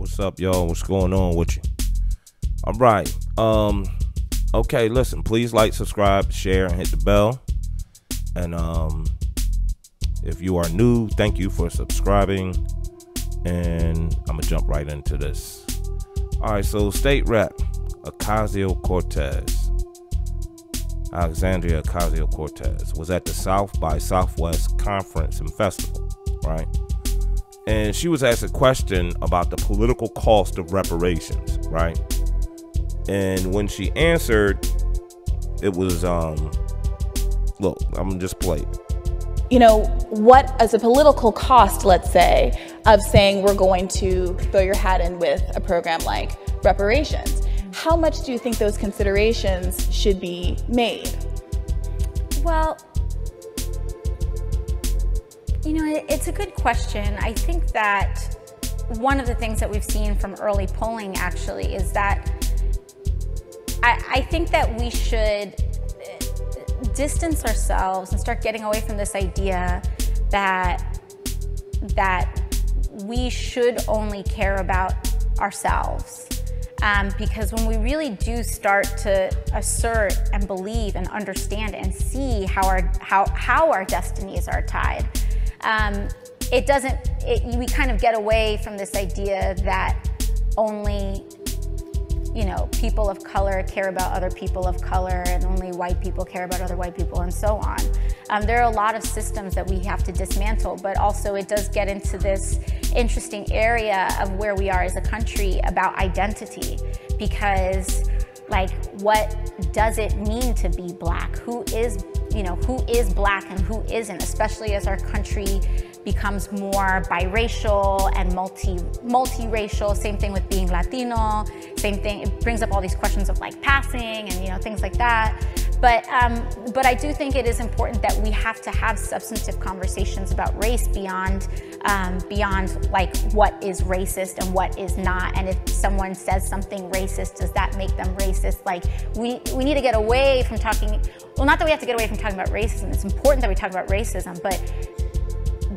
What's up, y'all? What's going on with you? All right. Okay, listen, please like, subscribe, share, and hit the bell. And if you are new, thank you for subscribing. And I'm gonna jump right into this. All right, so State Rep Ocasio-Cortez, Alexandria Ocasio-Cortez, was at the South by Southwest Conference and Festival, right? And she was asked a question about the political cost of reparations, right? And when she answered, it was, look, I'm gonna just play it. You know, what is a political cost, let's say, of saying we're going to throw your hat in with a program like reparations? How much do you think those considerations should be made? Well, you know, it's a good question. I think that one of the things that we've seen from early polling actually is that I think that we should distance ourselves and start getting away from this idea that we should only care about ourselves. Because when we really do start to assert and believe and understand and see how our destinies are tied, we kind of get away from this idea that only, you know, people of color care about other people of color and only white people care about other white people and so on. There are a lot of systems that we have to dismantle, but also it does get into this interesting area of where we are as a country about identity, because like, what does it mean to be Black? Who is Black and who isn't, especially as our country becomes more biracial and multiracial. Same thing with being Latino. Same thing, it brings up all these questions of like passing and, you know, things like that. But I do think it is important that we have to have substantive conversations about race beyond like what is racist and what is not. And if someone says something racist, does that make them racist? Like, we need to get away from talking, well, not that we have to get away from talking about racism. It's important that we talk about racism, but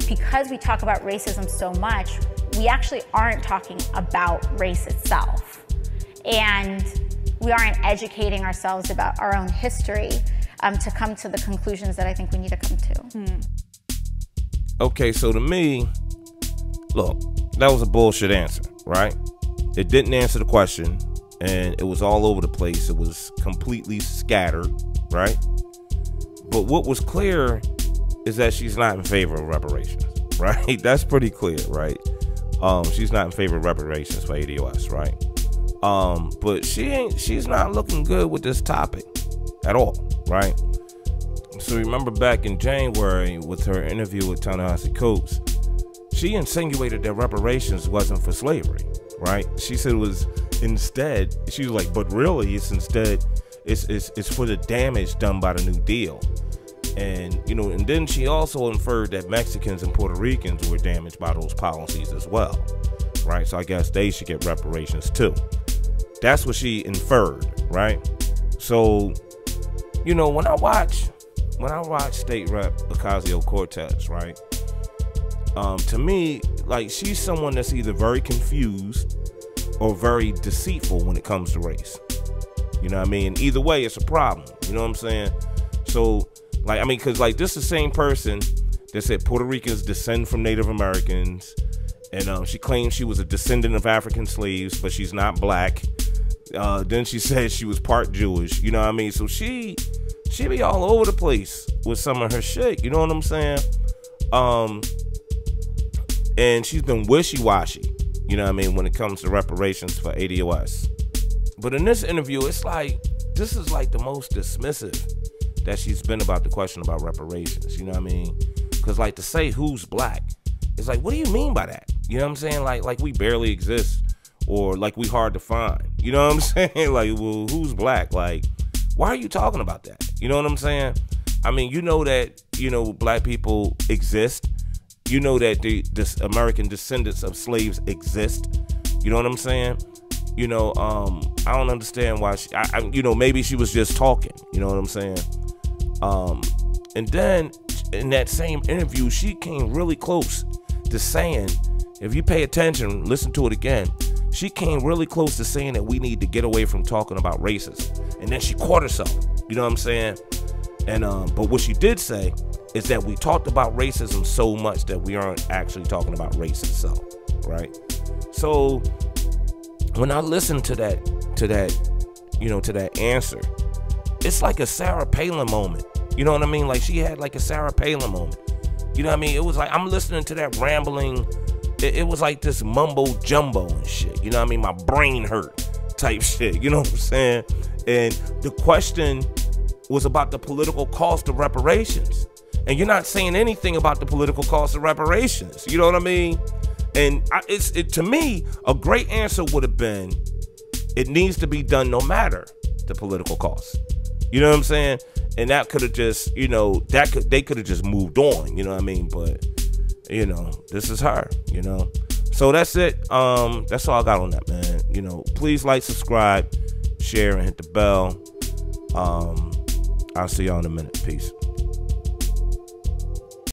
because we talk about racism so much, we actually aren't talking about race itself. And we aren't educating ourselves about our own history to come to the conclusions that I think we need to come to. Okay, so to me, look, that was a bullshit answer, right? It didn't answer the question, and it was all over the place. It was completely scattered, right? But what was clear is that she's not in favor of reparations, right? That's pretty clear, right? She's not in favor of reparations for ADOS, right? But she's not looking good with this topic at all, right? So remember back in January with her interview with Ta-Nehisi Coates, she insinuated that reparations wasn't for slavery, right? She said it was instead, she was like, but really it's instead, it's for the damage done by the New Deal. And, you know, and then she also inferred that Mexicans and Puerto Ricans were damaged by those policies as well, right? So I guess they should get reparations too. That's what she inferred, right? So, you know, when I watch State Rep Ocasio-Cortez, right? To me, like, she's someone that's either very confused or very deceitful when it comes to race. You know what I mean? Either way, it's a problem. You know what I'm saying? So, like, I mean, because, like, this is the same person that said Puerto Ricans descend from Native Americans, and she claimed she was a descendant of African slaves, but she's not Black. Then she said she was part Jewish. You know what I mean? So she be all over the place with some of her shit. You know what I'm saying? And she's been wishy-washy, you know what I mean, when it comes to reparations for ADOS. But in this interview, it's like, this is like the most dismissive that she's been about the question about reparations, you know what I mean? Because, like, to say who's Black, it's like, what do you mean by that? You know what I'm saying? Like we barely exist, or like we hard to find. You know what I'm saying? Like, well, who's Black? Like, why are you talking about that? You know what I'm saying? I mean, you know that, you know, Black people exist. You know that the American descendants of slaves exist. You know what I'm saying? You know, I don't understand why you know, maybe she was just talking. You know what I'm saying? And then in that same interview, she came really close to saying, if you pay attention, listen to it again, she came really close to saying that we need to get away from talking about racism. And then she caught herself. You know what I'm saying? And but what she did say is that we talked about racism so much that we aren't actually talking about race itself, right? So when I listen to that, you know, to that answer, it's like a Sarah Palin moment. You know what I mean? Like she had like a Sarah Palin moment. You know what I mean? It was like I'm listening to that rambling. It was like this mumbo jumbo and shit. You know what I mean? My brain hurt type shit. You know what I'm saying? And the question was about the political cost of reparations. And you're not saying anything about the political cost of reparations. You know what I mean? And to me, a great answer would have been, it needs to be done no matter the political cost. You know what I'm saying? And that could have just, you know, they could have just moved on. You know what I mean? But, you know, this is her, you know. So that's it. That's all I got on that, man. You know, please like, subscribe, share, and hit the bell. I'll see y'all in a minute. Peace.